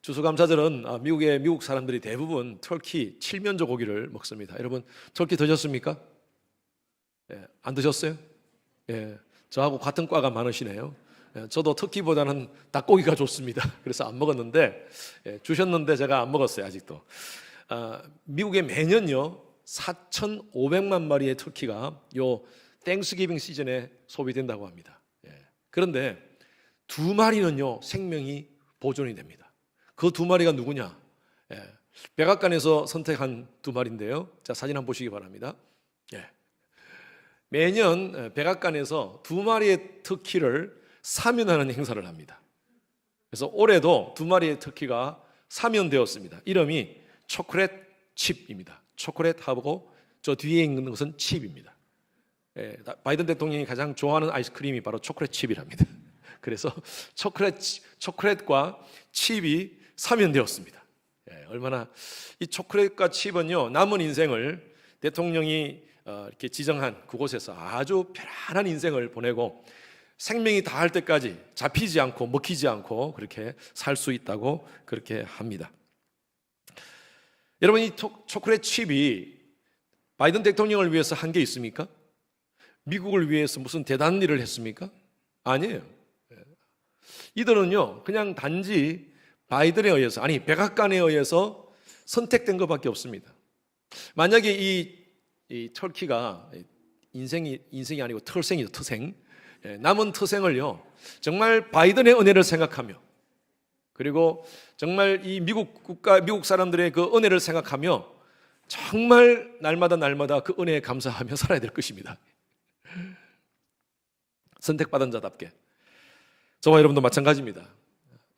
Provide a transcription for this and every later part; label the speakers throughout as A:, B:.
A: 추수감사절은 미국 사람들이 대부분 터키 칠면조 고기를 먹습니다. 여러분 터키 드셨습니까? 안 드셨어요? 저하고 같은 과가 많으시네요. 저도 터키보다는 닭고기가 좋습니다. 그래서 안 먹었는데 주셨는데 제가 안 먹었어요. 아직도. 미국에 매년요 4,500만 마리의 터키가 요 땡스기빙 시즌에 소비된다고 합니다. 그런데 두 마리는요 생명이 보존이 됩니다. 그 두 마리가 누구냐? 백악관에서 선택한 두 마리인데요. 자, 사진 한번 보시기 바랍니다. 매년 백악관에서 두 마리의 터키를 사면하는 행사를 합니다. 그래서 올해도 두 마리의 터키가 사면되었습니다. 이름이 초콜릿 칩입니다. 초콜릿하고 저 뒤에 있는 것은 칩입니다. 바이든 대통령이 가장 좋아하는 아이스크림이 바로 초콜릿 칩이랍니다. 그래서 초콜릿과 칩이 사면되었습니다. 얼마나 이 초콜릿과 칩은요 남은 인생을 대통령이 이렇게 지정한 그곳에서 아주 편안한 인생을 보내고 생명이 다할 때까지 잡히지 않고 먹히지 않고 그렇게 살 수 있다고 그렇게 합니다. 여러분, 이 초콜릿 칩이 바이든 대통령을 위해서 한 게 있습니까? 미국을 위해서 무슨 대단한 일을 했습니까? 아니에요. 이들은요 그냥 단지 바이든에 의해서, 아니 백악관에 의해서 선택된 것밖에 없습니다. 만약에 이 터키가 인생이 아니고 터생이죠. 터생. 남은 터생을요 정말 바이든의 은혜를 생각하며, 그리고 정말 이 미국 사람들의 그 은혜를 생각하며 정말 날마다 그 은혜에 감사하며 살아야 될 것입니다. 선택받은 자답게. 저와 여러분도 마찬가지입니다.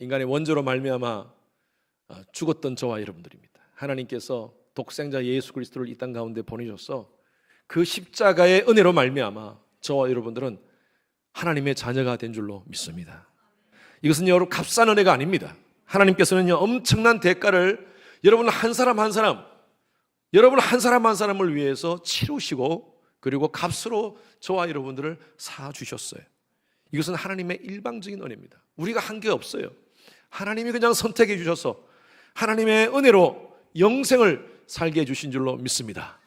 A: 인간의 원죄로 말미암아 죽었던 저와 여러분들입니다. 하나님께서 독생자 예수 그리스도를 이 땅 가운데 보내셔서 그 십자가의 은혜로 말미암아 저와 여러분들은 하나님의 자녀가 된 줄로 믿습니다. 이것은 여러분 값싼 은혜가 아닙니다. 하나님께서는요 엄청난 대가를 여러분 한 사람 한 사람을 위해서 치르시고 그리고 값으로 저와 여러분들을 사 주셨어요. 이것은 하나님의 일방적인 은혜입니다. 우리가 한 게 없어요. 하나님이 그냥 선택해 주셔서 하나님의 은혜로 영생을 살게 해 주신 줄로 믿습니다.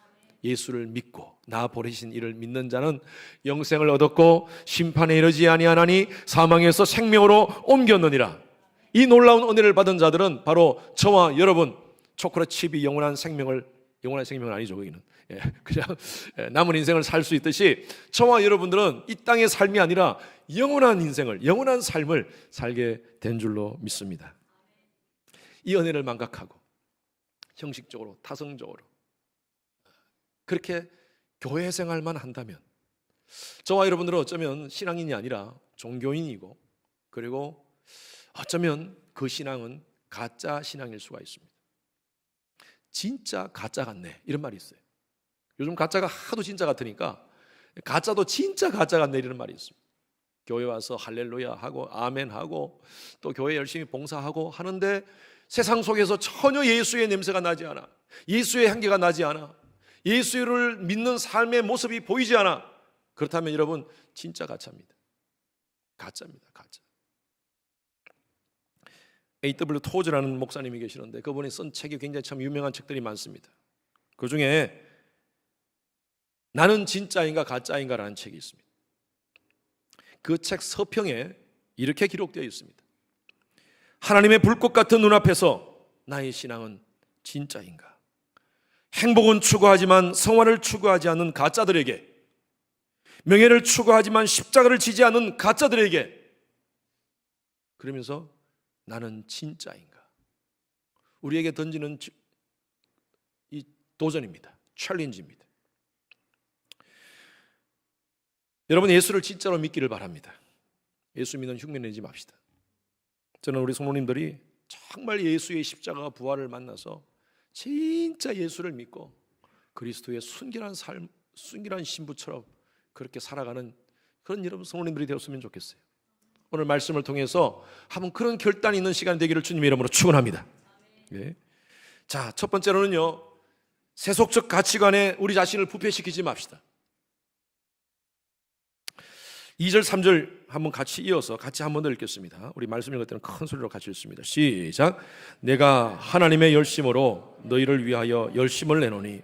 A: 예수를 믿고 나 보내신 이를 믿는 자는 영생을 얻었고 심판에 이르지 아니하나니 사망에서 생명으로 옮겼느니라. 이 놀라운 은혜를 받은 자들은 바로 저와 여러분, 초콜릿 칩이 영원한 생명은 아니죠. 거기는 그냥 남은 인생을 살 수 있듯이 저와 여러분들은 이 땅의 삶이 아니라 영원한 삶을 살게 된 줄로 믿습니다. 이 은혜를 망각하고 형식적으로 타성적으로 그렇게 교회 생활만 한다면 저와 여러분들은 어쩌면 신앙인이 아니라 종교인이고, 그리고 어쩌면 그 신앙은 가짜 신앙일 수가 있습니다. 진짜 가짜 같네 이런 말이 있어요. 요즘 가짜가 하도 진짜 같으니까 가짜도 진짜 가짜 같네 이런 말이 있습니다. 교회 와서 할렐루야 하고 아멘 하고 또 교회 열심히 봉사하고 하는데 세상 속에서 전혀 예수의 냄새가 나지 않아, 예수의 향기가 나지 않아, 예수를 믿는 삶의 모습이 보이지 않아. 그렇다면 여러분 진짜 가짜입니다. 가짜입니다. 가짜. A.W. 토즈라는 목사님이 계시는데 그분이 쓴 책이 굉장히 참 유명한 책들이 많습니다. 그 중에 나는 진짜인가 가짜인가라는 책이 있습니다. 그 책 서평에 이렇게 기록되어 있습니다. 하나님의 불꽃 같은 눈앞에서 나의 신앙은 진짜인가? 행복은 추구하지만 성화를 추구하지 않는 가짜들에게, 명예를 추구하지만 십자가를 지지 않는 가짜들에게, 그러면서 나는 진짜인가? 우리에게 던지는 이 도전입니다. 챌린지입니다. 여러분 예수를 진짜로 믿기를 바랍니다. 예수 믿는 흉내내지 맙시다. 저는 우리 성도님들이 정말 예수의 십자가 부활을 만나서 진짜 예수를 믿고 그리스도의 순결한 삶, 순결한 신부처럼 그렇게 살아가는 그런 여러분 성도님들이 되었으면 좋겠어요. 오늘 말씀을 통해서 한번 그런 결단이 있는 시간이 되기를 주님의 이름으로 축원합니다. 자, 첫 번째로는요, 세속적 가치관에 우리 자신을 부패시키지 맙시다. 2절 3절 한번 같이 이어서 같이 한 번 더 읽겠습니다. 우리 말씀 읽을 때는 큰 소리로 같이 읽습니다. 시작. 내가 하나님의 열심으로 너희를 위하여 열심을 내노니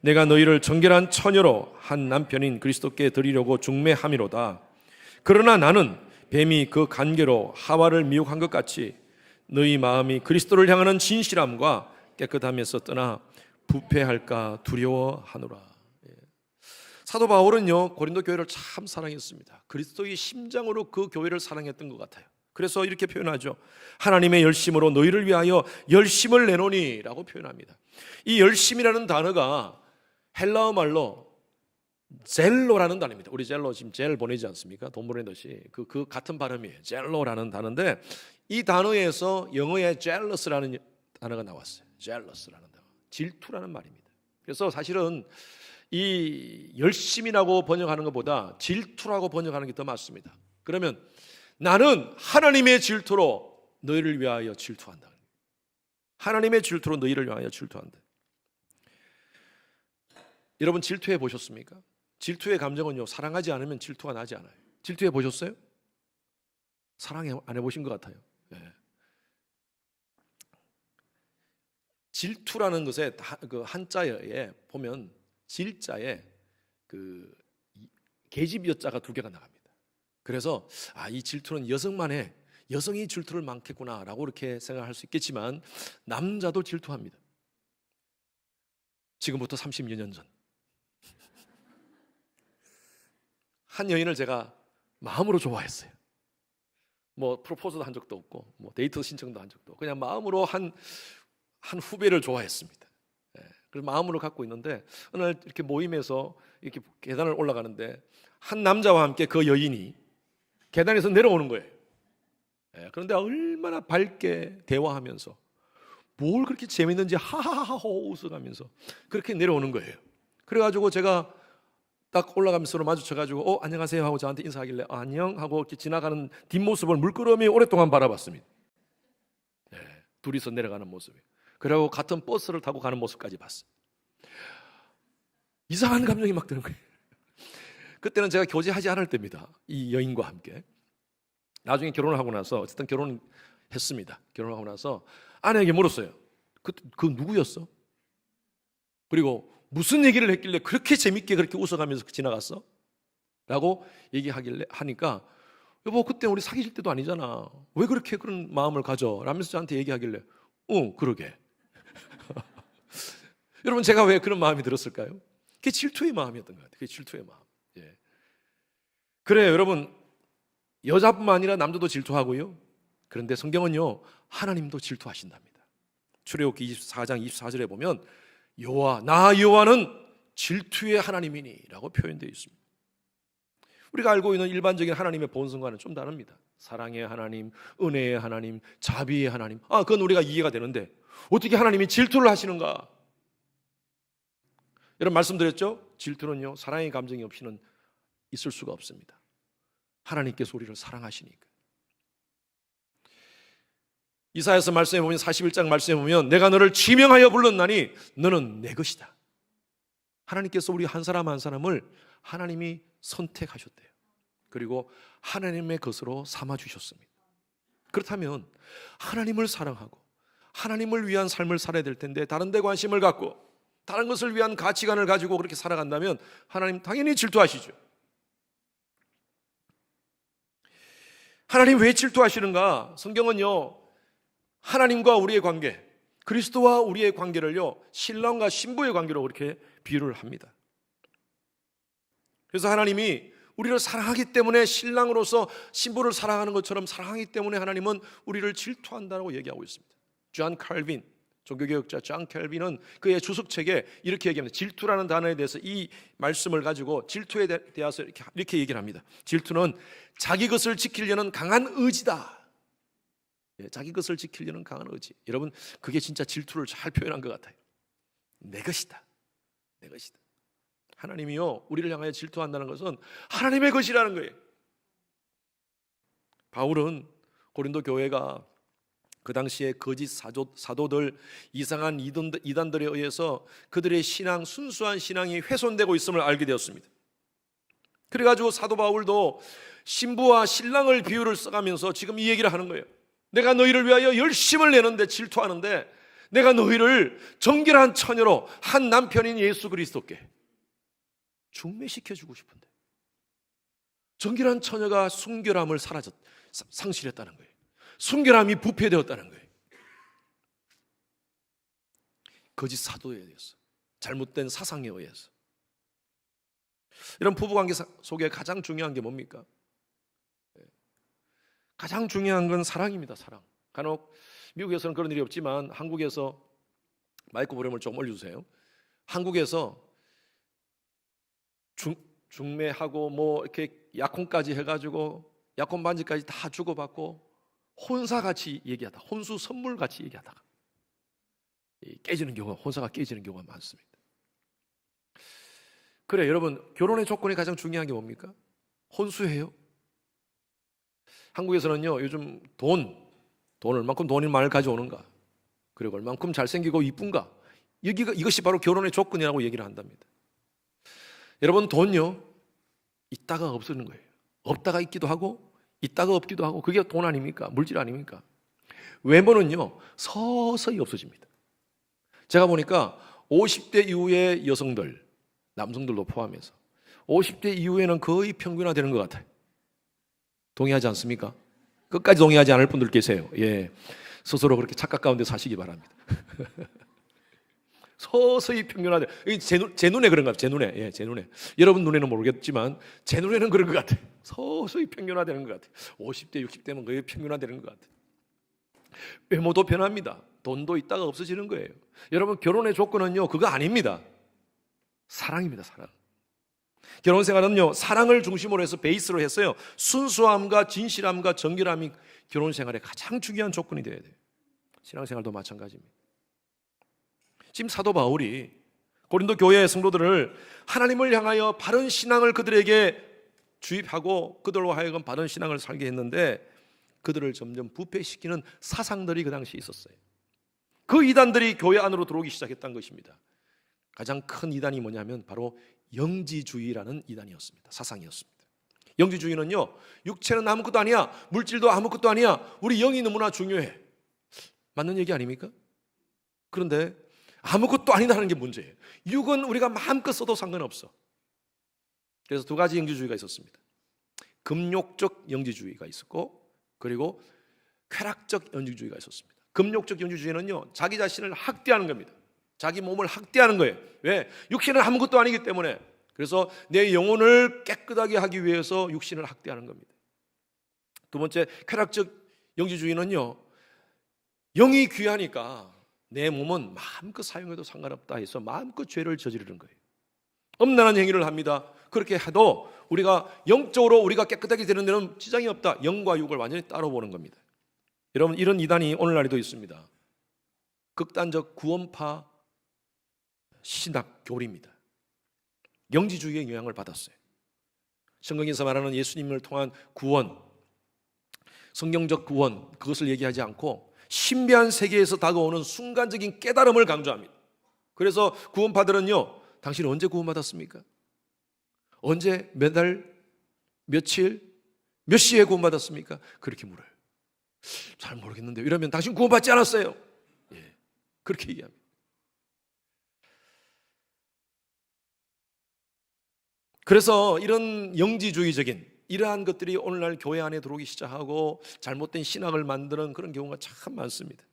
A: 내가 너희를 정결한 처녀로 한 남편인 그리스도께 드리려고 중매함이로다. 그러나 나는 뱀이 그 간계로 하와를 미혹한 것 같이 너희 마음이 그리스도를 향하는 진실함과 깨끗함에서 떠나 부패할까 두려워하노라. 사도 바울은요, 고린도 교회를 참 사랑했습니다. 그리스도의 심장으로 그 교회를 사랑했던 것 같아요. 그래서 이렇게 표현하죠. 하나님의 열심으로 너희를 위하여 열심을 내노니 라고 표현합니다. 이 열심이라는 단어가 헬라어 말로 젤로라는 단어입니다. 우리 젤로 지금 젤 보내지 않습니까? 돈 보내듯이 그 같은 발음이에요. 젤로라는 단어인데 이 단어에서 영어의 jealous라는 단어가 나왔어요. jealous라는 단어, 질투라는 말입니다. 그래서 사실은 이 열심이라고 번역하는 것보다 질투라고 번역하는 게 더 맞습니다. 그러면 나는 하나님의 질투로 너희를 위하여 질투한다. 하나님의 질투로 너희를 위하여 질투한다. 여러분 질투해 보셨습니까? 질투의 감정은요, 사랑하지 않으면 질투가 나지 않아요. 질투해 보셨어요? 사랑 안 해보신 것 같아요. 네. 질투라는 것에 그 한자에 보면 질자에 그 계집 여자가 두 개가 나갑니다. 그래서 이 질투는 여성만의, 여성이 질투를 많겠구나라고 이렇게 생각할 수 있겠지만 남자도 질투합니다. 지금부터 30여 년 전 한 여인을 제가 마음으로 좋아했어요. 뭐 프로포즈도 한 적도 없고 뭐 데이트 신청도 한 적도 없고 그냥 마음으로 한 후배를 좋아했습니다. 그래서 마음으로 갖고 있는데 어느 날 이렇게 모임에서 이렇게 계단을 올라가는데 한 남자와 함께 그 여인이 계단에서 내려오는 거예요. 그런데 얼마나 밝게 대화하면서 뭘 그렇게 재밌는지 하하하호 웃어가면서 그렇게 내려오는 거예요. 그래가지고 제가 딱 올라가면서 서로 마주쳐가지고 안녕하세요 하고 저한테 인사하길래 안녕 하고 이렇게 지나가는 뒷모습을 물끄러미 오랫동안 바라봤습니다. 둘이서 내려가는 모습이. 그리고 같은 버스를 타고 가는 모습까지 봤어요. 이상한 감정이 막 드는 거예요. 그때는 제가 교제하지 않을 때입니다. 이 여인과 함께. 나중에 결혼을 하고 나서 어쨌든 결혼했습니다. 결혼을 하고 나서 아내에게 물었어요. 그 누구였어? 그리고 무슨 얘기를 했길래 그렇게 재밌게 그렇게 웃어가면서 지나갔어? 라고 하니까 여보 그때 우리 사귀실 때도 아니잖아. 왜 그렇게 그런 마음을 가져? 라면서 저한테 얘기하길래 그러게. 여러분 제가 왜 그런 마음이 들었을까요? 그게 질투의 마음이었던 것 같아요. 그게 질투의 마음. 그래요 여러분, 여자뿐만 아니라 남자도 질투하고요. 그런데 성경은요 하나님도 질투하신답니다. 출애굽기 24장 24절에 보면 나 여호와는 질투의 하나님이니 라고 표현되어 있습니다. 우리가 알고 있는 일반적인 하나님의 본성과는 좀 다릅니다. 사랑의 하나님, 은혜의 하나님, 자비의 하나님, 그건 우리가 이해가 되는데 어떻게 하나님이 질투를 하시는가? 여러분 말씀드렸죠? 질투는요 사랑의 감정이 없이는 있을 수가 없습니다. 하나님께서 우리를 사랑하시니까. 이사야서 말씀해 보면 41장 말씀해 보면 내가 너를 지명하여 불렀나니 너는 내 것이다. 하나님께서 우리 한 사람 한 사람을 하나님이 선택하셨대요. 그리고 하나님의 것으로 삼아주셨습니다. 그렇다면 하나님을 사랑하고 하나님을 위한 삶을 살아야 될 텐데 다른 데 관심을 갖고 다른 것을 위한 가치관을 가지고 그렇게 살아간다면 하나님 당연히 질투하시죠. 하나님 왜 질투하시는가? 성경은요 하나님과 우리의 관계, 그리스도와 우리의 관계를요 신랑과 신부의 관계로 그렇게 비유를 합니다. 그래서 하나님이 우리를 사랑하기 때문에 신랑으로서 신부를 사랑하는 것처럼 사랑하기 때문에 하나님은 우리를 질투한다고 얘기하고 있습니다. 존 칼빈, 종교개혁자 존 칼빈은 그의 주석책에 이렇게 얘기합니다. 질투라는 단어에 대해서 이 말씀을 가지고 질투에 대해서 이렇게 얘기를 합니다. 질투는 자기 것을 지키려는 강한 의지다. 자기 것을 지키려는 강한 의지. 여러분 그게 진짜 질투를 잘 표현한 것 같아요. 내 것이다. 내 것이다. 하나님이요 우리를 향하여 질투한다는 것은 하나님의 것이라는 거예요. 바울은 고린도 교회가 그 당시에 거짓 사도들, 이상한 이단들에 의해서 그들의 신앙, 순수한 신앙이 훼손되고 있음을 알게 되었습니다. 그래가지고 사도 바울도 신부와 신랑을 비유를 써가면서 지금 이 얘기를 하는 거예요. 내가 너희를 위하여 열심을 내는데 질투하는데 내가 너희를 정결한 처녀로 한 남편인 예수 그리스도께 중매시켜주고 싶은데, 정결한 처녀가 순결함을 상실했다는 거예요. 순결함이 부패되었다는 거예요. 거짓 사도에 의해서, 잘못된 사상에 의해서. 이런 부부관계 속에 가장 중요한 게 뭡니까? 가장 중요한 건 사랑입니다. 사랑. 간혹 미국에서는 그런 일이 없지만 한국에서, 마이크 볼륨을 좀 올려주세요. 한국에서 중매하고 뭐 이렇게 약혼까지 해가지고 약혼 반지까지 다 주고받고 혼사같이 얘기하다, 혼수 선물같이 얘기하다가 깨지는 경우가, 혼사가 깨지는 경우가 많습니다. 그래, 여러분, 결혼의 조건이 가장 중요한 게 뭡니까? 혼수예요. 한국에서는요, 요즘 돈 얼만큼 돈이 많이 가져오는가, 그리고 얼만큼 잘생기고 이쁜가, 이것이 바로 결혼의 조건이라고 얘기를 한답니다. 여러분, 돈요, 있다가 없어지는 거예요. 없다가 있기도 하고 있다가 없기도 하고, 그게 돈 아닙니까? 물질 아닙니까? 외모는요, 서서히 없어집니다. 제가 보니까 50대 이후의 여성들, 남성들도 포함해서 50대 이후에는 거의 평균화되는 것 같아요. 동의하지 않습니까? 끝까지 동의하지 않을 분들 계세요. 예, 스스로 그렇게 착각 가운데 사시기 바랍니다. 서서히 평균화돼. 제 눈에 그런 것 같아요. 제 눈에. 예, 제 눈에. 여러분 눈에는 모르겠지만 제 눈에는 그런 것 같아요. 서서히 평균화되는 것 같아요. 50대, 60대면 거의 평균화되는 것 같아요. 외모도 변합니다. 돈도 있다가 없어지는 거예요. 여러분, 결혼의 조건은요, 그거 아닙니다. 사랑입니다. 사랑. 결혼 생활은요, 사랑을 중심으로 해서 베이스로 했어요. 순수함과 진실함과 정결함이 결혼 생활의 가장 중요한 조건이 되어야 돼요. 신앙생활도 마찬가지입니다. 지금 사도 바울이 고린도 교회의 성도들을 하나님을 향하여 바른 신앙을 그들에게 주입하고 그들로 하여금 바른 신앙을 살게 했는데, 그들을 점점 부패시키는 사상들이 그 당시에 있었어요. 그 이단들이 교회 안으로 들어오기 시작했다는 것입니다. 가장 큰 이단이 뭐냐면 바로 영지주의라는 이단이었습니다. 사상이었습니다. 영지주의는요, 육체는 아무것도 아니야, 물질도 아무것도 아니야, 우리 영이 너무나 중요해. 맞는 얘기 아닙니까? 그런데 아무것도 아니다는 게 문제예요. 육은 우리가 마음껏 써도 상관없어. 그래서 두 가지 영지주의가 있었습니다. 금욕적 영지주의가 있었고, 그리고 쾌락적 영지주의가 있었습니다. 금욕적 영지주의는요, 자기 자신을 학대하는 겁니다. 자기 몸을 학대하는 거예요. 왜? 육신은 아무것도 아니기 때문에. 그래서 내 영혼을 깨끗하게 하기 위해서 육신을 학대하는 겁니다. 두 번째, 쾌락적 영지주의는요, 영이 귀하니까 내 몸은 마음껏 사용해도 상관없다 해서 마음껏 죄를 저지르는 거예요. 엄란한 행위를 합니다. 그렇게 해도 우리가 영적으로 우리가 깨끗하게 되는 데는 지장이 없다. 영과 육을 완전히 따로 보는 겁니다. 여러분, 이런 이단이 오늘날에도 있습니다. 극단적 구원파 신학 교리입니다. 영지주의의 영향을 받았어요. 성경에서 말하는 예수님을 통한 구원, 성경적 구원, 그것을 얘기하지 않고 신비한 세계에서 다가오는 순간적인 깨달음을 강조합니다. 그래서 구원파들은요, 당신 언제 구원받았습니까? 언제, 몇 달, 며칠, 몇 시에 구원받았습니까? 그렇게 물어요. 잘 모르겠는데, 이러면 당신 구원받지 않았어요. 예, 그렇게 얘기합니다. 그래서 이런 영지주의적인 이러한 것들이 오늘날 교회 안에 들어오기 시작하고 잘못된 신학을 만드는 그런 경우가 참 많습니다.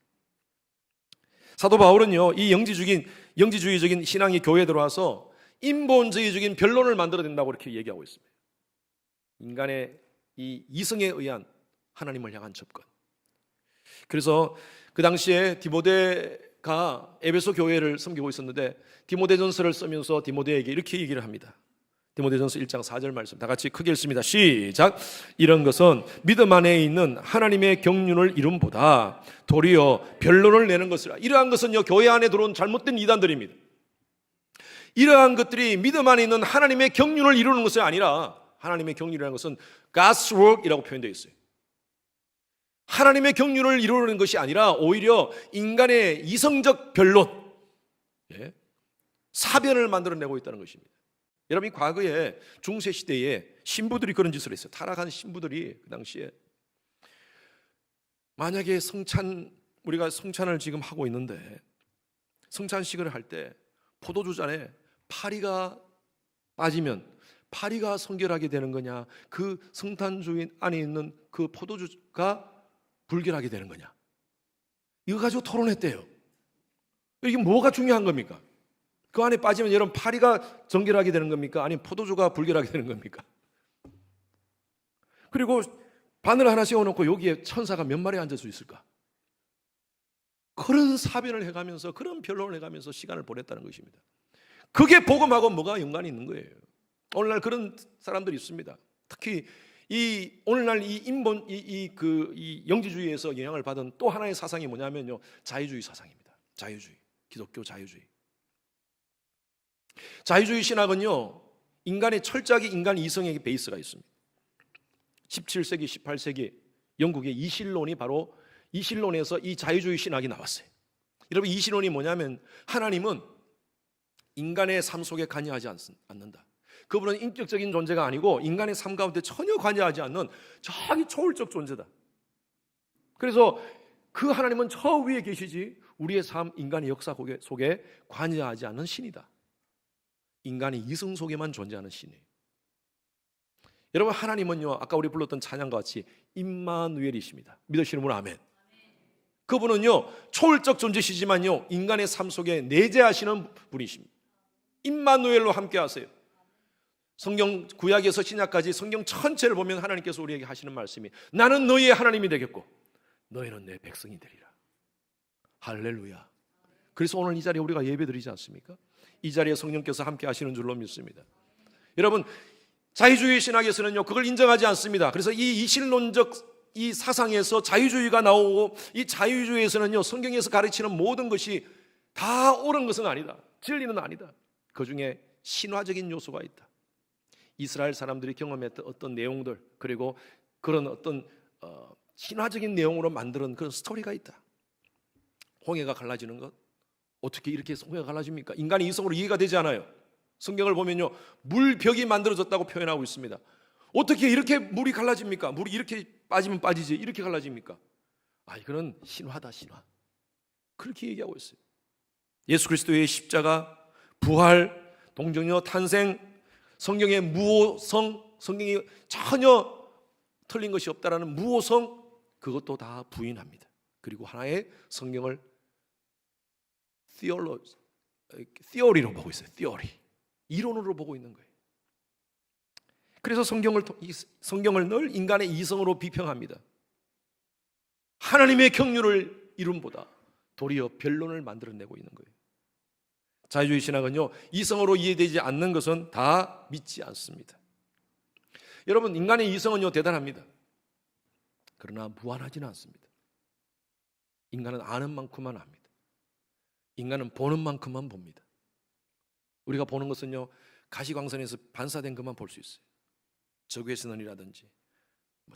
A: 사도 바울은요, 이 영지주의적인 신앙이 교회에 들어와서 인본주의적인 변론을 만들어낸다고 이렇게 얘기하고 있습니다. 인간의 이 이성에 의한 하나님을 향한 접근. 그래서 그 당시에 디모데가 에베소 교회를 섬기고 있었는데, 디모데전서를 쓰면서 디모데에게 이렇게 얘기를 합니다. 디모데전서 1장 4절 말씀 다 같이 크게 읽습니다. 시작. 이런 것은 믿음 안에 있는 하나님의 경륜을 이름보다 도리어 변론을 내는 것이라. 이러한 것은요, 교회 안에 들어온 잘못된 이단들입니다. 이러한 것들이 믿음 안에 있는 하나님의 경륜을 이루는 것이 아니라, 하나님의 경륜이라는 것은 God's work이라고 표현되어 있어요. 하나님의 경륜을 이루는 것이 아니라 오히려 인간의 이성적 변론, 사변을 만들어내고 있다는 것입니다. 여러분, 이 과거에 중세 시대에 신부들이 그런 짓을 했어요. 타락한 신부들이 그 당시에 만약에 우리가 성찬을 지금 하고 있는데 성찬식을 할 때 포도주 잔에 파리가 빠지면 파리가 성결하게 되는 거냐, 그 성탄주 안에 있는 그 포도주가 불결하게 되는 거냐, 이거 가지고 토론했대요. 이게 뭐가 중요한 겁니까? 그 안에 빠지면 여러분 파리가 정결하게 되는 겁니까? 아니면 포도주가 불결하게 되는 겁니까? 그리고 바늘 하나 세워놓고 여기에 천사가 몇 마리 앉을 수 있을까? 그런 사변을 해가면서, 그런 변론을 해가면서 시간을 보냈다는 것입니다. 그게 복음하고 뭐가 연관이 있는 거예요? 오늘날 그런 사람들이 있습니다. 특히 오늘날 이 영지주의에서 영향을 받은 또 하나의 사상이 뭐냐면요, 자유주의 사상입니다. 자유주의, 기독교 자유주의. 자유주의 신학은요, 인간의 철저하게 인간 이성의 베이스가 있습니다. 17세기, 18세기 영국의 이실론이 바로 이실론에서 이 자유주의 신학이 나왔어요. 여러분, 이실론이 뭐냐면 하나님은 인간의 삶 속에 관여하지 않는다. 그분은 인격적인 존재가 아니고 인간의 삶 가운데 전혀 관여하지 않는 저기 초월적 존재다. 그래서 그 하나님은 저 위에 계시지 우리의 삶, 인간의 역사 속에 관여하지 않는 신이다. 인간의 이성 속에만 존재하는 신이에요. 여러분, 하나님은요, 아까 우리 불렀던 찬양과 같이 임마누엘이십니다. 믿으시는 분은 아멘. 그분은요, 초월적 존재시지만요, 인간의 삶 속에 내재하시는 분이십니다. 임마누엘로 함께 하세요. 성경 구약에서 신약까지 성경 전체를 보면 하나님께서 우리에게 하시는 말씀이 나는 너희의 하나님이 되겠고 너희는 내 백성이 되리라. 할렐루야. 그래서 오늘 이 자리에 우리가 예배드리지 않습니까? 이 자리에 성령께서 함께 하시는 줄로 믿습니다. 여러분, 자유주의 신학에서는요, 그걸 인정하지 않습니다. 그래서 이 이실론적 이 사상에서 자유주의가 나오고, 이 자유주의에서는요, 성경에서 가르치는 모든 것이 다 옳은 것은 아니다. 진리는 아니다. 그 중에 신화적인 요소가 있다. 이스라엘 사람들이 경험했던 어떤 내용들, 그리고 그런 어떤 신화적인 내용으로 만드는 그런 스토리가 있다. 홍해가 갈라지는 것, 어떻게 이렇게 홍해가 갈라집니까? 인간의 이성으로 이해가 되지 않아요. 성경을 보면요, 물벽이 만들어졌다고 표현하고 있습니다. 어떻게 이렇게 물이 갈라집니까? 물이 이렇게 빠지면 빠지지 이렇게 갈라집니까? 이거는 신화다, 신화. 그렇게 얘기하고 있어요. 예수 그리스도의 십자가, 부활, 동정녀 탄생, 성경의 무오성, 성경이 전혀 틀린 것이 없다라는 무오성, 그것도 다 부인합니다. 그리고 하나의 성경을 티어리로 보고 있어요. 티어리, 이론으로 보고 있는 거예요. 그래서 성경을 늘 인간의 이성으로 비평합니다. 하나님의 경륜을 이름보다 도리어 변론을 만들어내고 있는 거예요. 자유주의 신학은요, 이성으로 이해되지 않는 것은 다 믿지 않습니다. 여러분, 인간의 이성은요, 대단합니다. 그러나 무한하지는 않습니다. 인간은 아는 만큼만 합니다. 인간은 보는 만큼만 봅니다. 우리가 보는 것은요, 가시광선에서 반사된 것만 볼 수 있어요. 적외선이라든지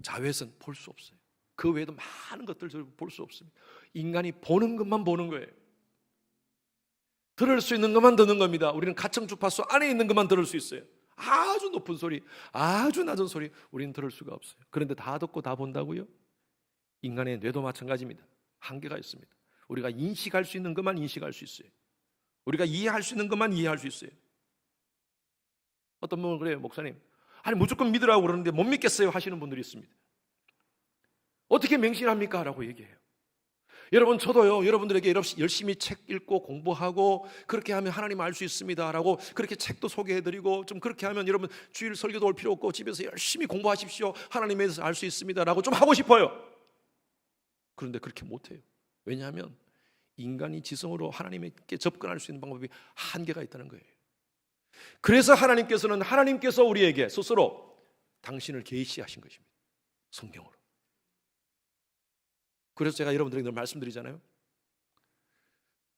A: 자외선 볼 수 없어요. 그 외에도 많은 것들을 볼 수 없습니다. 인간이 보는 것만 보는 거예요. 들을 수 있는 것만 듣는 겁니다. 우리는 가청 주파수 안에 있는 것만 들을 수 있어요. 아주 높은 소리, 아주 낮은 소리 우리는 들을 수가 없어요. 그런데 다 듣고 다 본다고요? 인간의 뇌도 마찬가지입니다. 한계가 있습니다. 우리가 인식할 수 있는 것만 인식할 수 있어요. 우리가 이해할 수 있는 것만 이해할 수 있어요. 어떤 분은 그래요, 목사님, 무조건 믿으라고 그러는데 못 믿겠어요 하시는 분들이 있습니다. 어떻게 맹신합니까? 라고 얘기해요. 여러분, 저도요, 여러분들에게 열심히 책 읽고 공부하고 그렇게 하면 하나님 알 수 있습니다 라고 그렇게 책도 소개해드리고, 좀 그렇게 하면 여러분 주일 설교도 올 필요 없고 집에서 열심히 공부하십시오, 하나님에 대해서 알 수 있습니다 라고 좀 하고 싶어요. 그런데 그렇게 못해요. 왜냐하면 인간이 지성으로 하나님께 접근할 수 있는 방법이 한계가 있다는 거예요. 그래서 하나님께서 우리에게 스스로 당신을 계시하신 것입니다. 성경으로. 그래서 제가 여러분들에게 늘 말씀드리잖아요.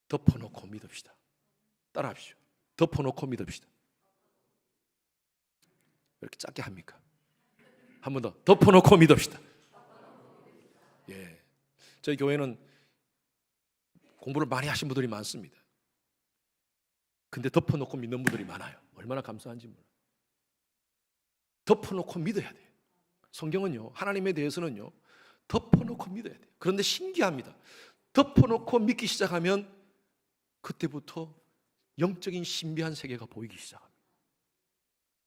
A: 덮어놓고 믿읍시다. 따라합시오. 덮어놓고 믿읍시다. 왜 이렇게 짧게 합니까? 한 번 더. 덮어놓고 믿읍시다. 예, 저희 교회는 공부를 많이 하신 분들이 많습니다. 근데 덮어놓고 믿는 분들이 많아요. 얼마나 감사한지 몰라. 덮어놓고 믿어야 돼요. 성경은요, 하나님에 대해서는요, 덮어놓고 믿어야 돼요. 그런데 신기합니다. 덮어놓고 믿기 시작하면 그때부터 영적인 신비한 세계가 보이기 시작합니다.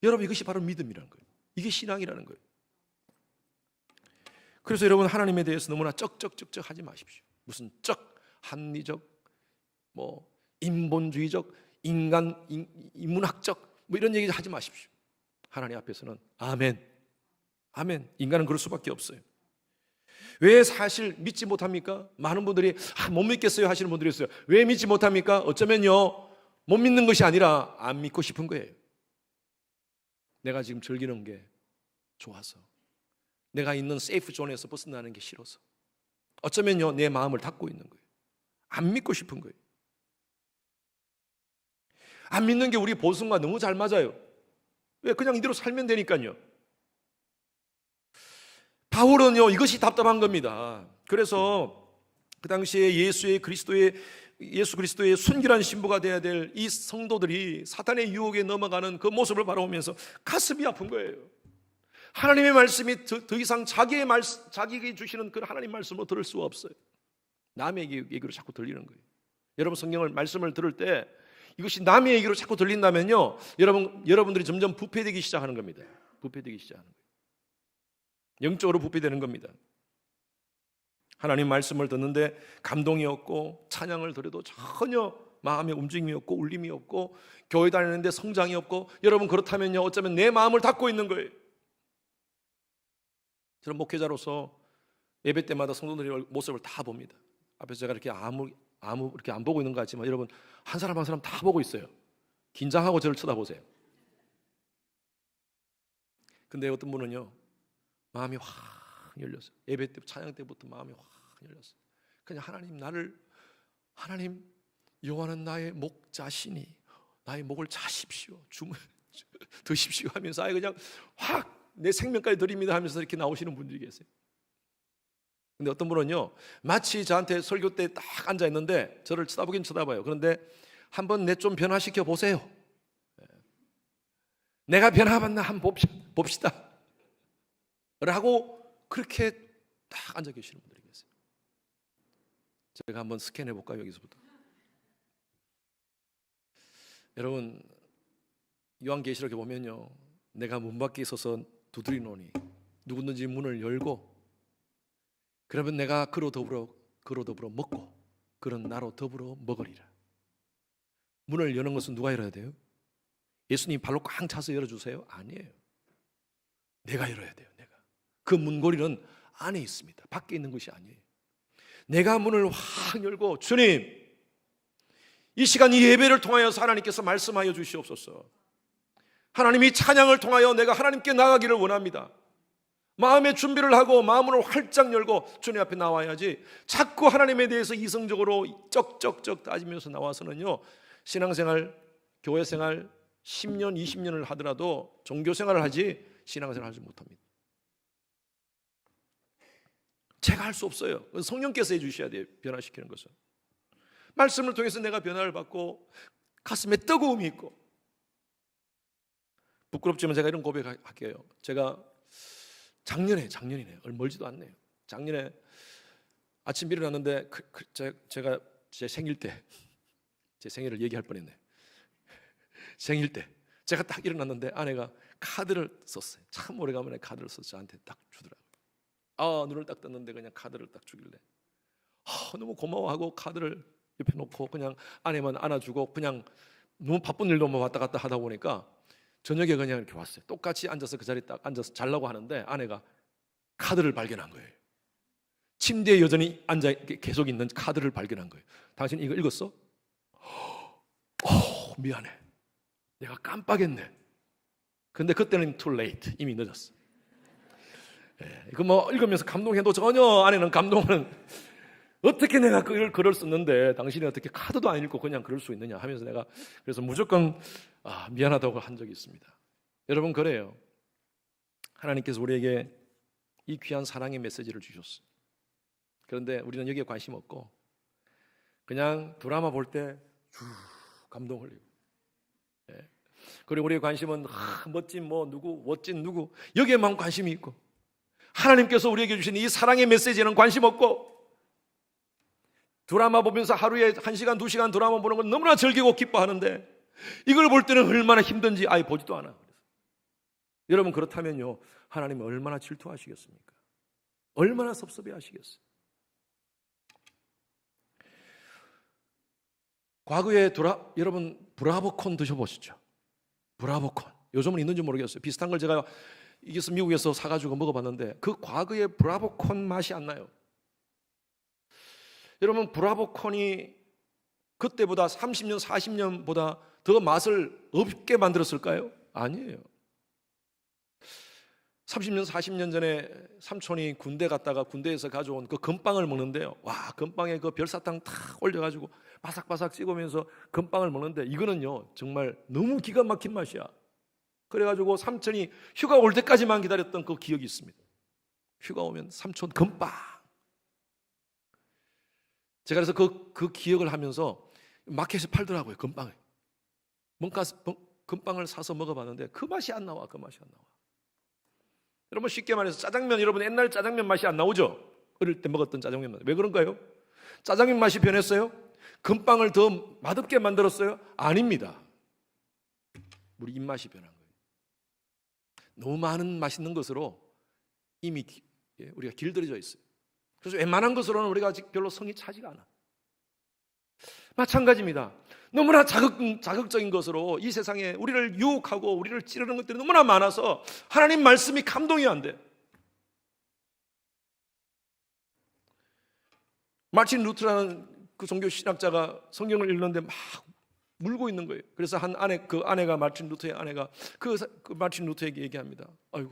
A: 여러분, 이것이 바로 믿음이라는 거예요. 이게 신앙이라는 거예요. 그래서 여러분, 하나님에 대해서 너무나 쩍쩍쩍쩍 하지 마십시오. 무슨 합리적, 인본주의적, 인문학적 이런 얘기 하지 마십시오. 하나님 앞에서는 아멘, 아멘. 인간은 그럴 수밖에 없어요. 왜 사실 믿지 못합니까? 많은 분들이 못 믿겠어요 하시는 분들이 있어요. 왜 믿지 못합니까? 어쩌면요, 못 믿는 것이 아니라 안 믿고 싶은 거예요. 내가 지금 즐기는 게 좋아서, 내가 있는 세이프 존에서 벗어나는 게 싫어서, 어쩌면요, 내 마음을 닫고 있는 거예요. 안 믿고 싶은 거예요. 안 믿는 게 우리 보성과 너무 잘 맞아요. 왜? 그냥 이대로 살면 되니까요. 바울은요, 이것이 답답한 겁니다. 그래서 그 당시에 예수 그리스도의 순결한 신부가 되어야 될 이 성도들이 사탄의 유혹에 넘어가는 그 모습을 바라보면서 가슴이 아픈 거예요. 하나님의 말씀이 더 이상 자기에게 주시는 그 하나님 말씀으로 들을 수가 없어요. 남의 얘기로 자꾸 들리는 거예요. 여러분, 말씀을 들을 때 이것이 남의 얘기로 자꾸 들린다면요, 여러분들이 점점 부패되기 시작하는 겁니다. 부패되기 시작하는 거예요. 영적으로 부패되는 겁니다. 하나님 말씀을 듣는데 감동이 없고, 찬양을 들어도 전혀 마음의 움직임이 없고, 울림이 없고, 교회 다니는데 성장이 없고, 여러분 그렇다면요, 어쩌면 내 마음을 닫고 있는 거예요. 저는 목회자로서 예배 때마다 성도들의 모습을 다 봅니다. 앞에서 제가 이렇게 아무 이렇게 안 보고 있는 것 같지만, 여러분 한 사람 한 사람 다 보고 있어요. 긴장하고 저를 쳐다보세요. 근데 어떤 분은요, 마음이 확 열렸어요. 예배 때, 찬양 때부터 마음이 확 열렸어요. 그냥 하나님, 여호와는 나의 목자시니 나의 목을 자십시오, 드십시오 하면서 아예 그냥 확 내 생명까지 드립니다 하면서 이렇게 나오시는 분들이 계세요. 근데 어떤 분은요, 마치 저한테 설교 때 딱 앉아 있는데 저를 쳐다보긴 쳐다봐요. 그런데 한번 내 좀 변화시켜 보세요. 내가 변화받나 한번 봅시다 라고 그렇게 딱 앉아 계시는 분들이 계세요. 제가 한번 스캔해 볼까요? 여기서부터. 여러분, 요한계시록에 보면요, 내가 문 밖에 있어서 두드리노니 누구든지 문을 열고, 그러면 내가 그로 더불어 먹고 그런 나로 더불어 먹으리라. 문을 여는 것은 누가 열어야 돼요? 예수님 발로 꽉 차서 열어주세요? 아니에요. 내가 열어야 돼요. 내가. 그 문고리는 안에 있습니다. 밖에 있는 것이 아니에요. 내가 문을 확 열고, 주님, 이 시간 이 예배를 통하여서 하나님께서 말씀하여 주시옵소서. 하나님이 찬양을 통하여 내가 하나님께 나가기를 원합니다. 마음의 준비를 하고 마음을 활짝 열고 주님 앞에 나와야지, 자꾸 하나님에 대해서 이성적으로 쩍쩍쩍 따지면서 나와서는요, 신앙생활, 교회생활 10년, 20년을 하더라도 종교생활을 하지 신앙생활을 하지 못합니다. 제가 할 수 없어요. 성령께서 해주셔야 돼요. 변화시키는 것은. 말씀을 통해서 내가 변화를 받고 가슴에 뜨거움이 있고. 부끄럽지만 제가 이런 고백할게요. 제가 작년이네요. 얼마 멀지도 않네요. 작년에 아침 일어났는데 제가 제 생일 때, 제 생일을 얘기할 뻔했네. 생일 때 제가 딱 일어났는데 아내가 카드를 썼어요. 참 오래간만에 카드를 써서 저한테 딱 주더라고요. 눈을 딱 떴는데 그냥 카드를 딱 주길래 너무 고마워하고 카드를 옆에 놓고 그냥 아내만 안아주고 그냥 너무 바쁜 일로만 왔다 갔다 하다 보니까 저녁에 그냥 이렇게 왔어요. 똑같이 앉아서 그 자리에 딱 앉아서 자려고 하는데 아내가 카드를 발견한 거예요. 침대에 여전히 앉아 계속 있는 카드를 발견한 거예요. 당신 이거 읽었어? 미안해. 내가 깜빡했네. 근데 그때는 too late. 이미 늦었어. 이거 뭐 읽으면서 감동해도 전혀 아내는 감동은 어떻게 내가 그걸 글을 썼는데 당신이 어떻게 카드도 안 읽고 그냥 그럴 수 있느냐 하면서 내가 그래서 무조건 미안하다고 한 적이 있습니다. 여러분, 그래요. 하나님께서 우리에게 이 귀한 사랑의 메시지를 주셨어요. 그런데 우리는 여기에 관심 없고 그냥 드라마 볼 때 감동 흘리고, 그리고 우리의 관심은 멋진 누구, 멋진 누구 여기에만 관심이 있고, 하나님께서 우리에게 주신 이 사랑의 메시지에는 관심 없고, 드라마 보면서 하루에 1시간, 2시간 드라마 보는 건 너무나 즐기고 기뻐하는데 이걸 볼 때는 얼마나 힘든지 아예 보지도 않아. 여러분, 그렇다면요, 하나님은 얼마나 질투하시겠습니까? 얼마나 섭섭해 하시겠어요? 과거에 여러분 브라보콘 드셔보시죠. 브라보콘. 요즘은 있는지 모르겠어요. 비슷한 걸 제가 이게서 미국에서 사가지고 먹어봤는데 그 과거의 브라보콘 맛이 안 나요. 여러분, 브라보콘이 그때보다 30년, 40년보다 더 맛을 없게 만들었을까요? 아니에요. 30년, 40년 전에 삼촌이 군대 갔다가 군대에서 가져온 그 건빵을 먹는데요. 와, 건빵에 그 별사탕 탁 올려가지고 바삭바삭 찍으면서 건빵을 먹는데 이거는요, 정말 너무 기가 막힌 맛이야. 그래가지고 삼촌이 휴가 올 때까지만 기다렸던 그 기억이 있습니다. 휴가 오면 삼촌 건빵. 제가 그래서 그 기억을 하면서 마켓에 팔더라고요, 건빵을. 건빵을 사서 먹어봤는데 그 맛이 안 나와, 그 맛이 안 나와. 여러분, 쉽게 말해서 짜장면, 여러분 옛날 짜장면 맛이 안 나오죠? 어릴 때 먹었던 짜장면 맛. 왜 그런가요? 짜장면 맛이 변했어요? 건빵을 더 맛없게 만들었어요? 아닙니다. 우리 입맛이 변한 거예요. 너무 많은 맛있는 것으로 이미 우리가 길들여져 있어요. 그래서 웬만한 것으로는 우리가 아직 별로 성이 차지가 않아. 마찬가지입니다. 너무나 자극적인 것으로 이 세상에 우리를 유혹하고 우리를 찌르는 것들이 너무나 많아서 하나님 말씀이 감동이 안 돼. 마틴 루터라는 그 종교 신학자가 성경을 읽는데 막 울고 있는 거예요. 그래서 그 아내가 마틴 루터의 아내가 그 마틴 루터에게 얘기합니다. 아이고,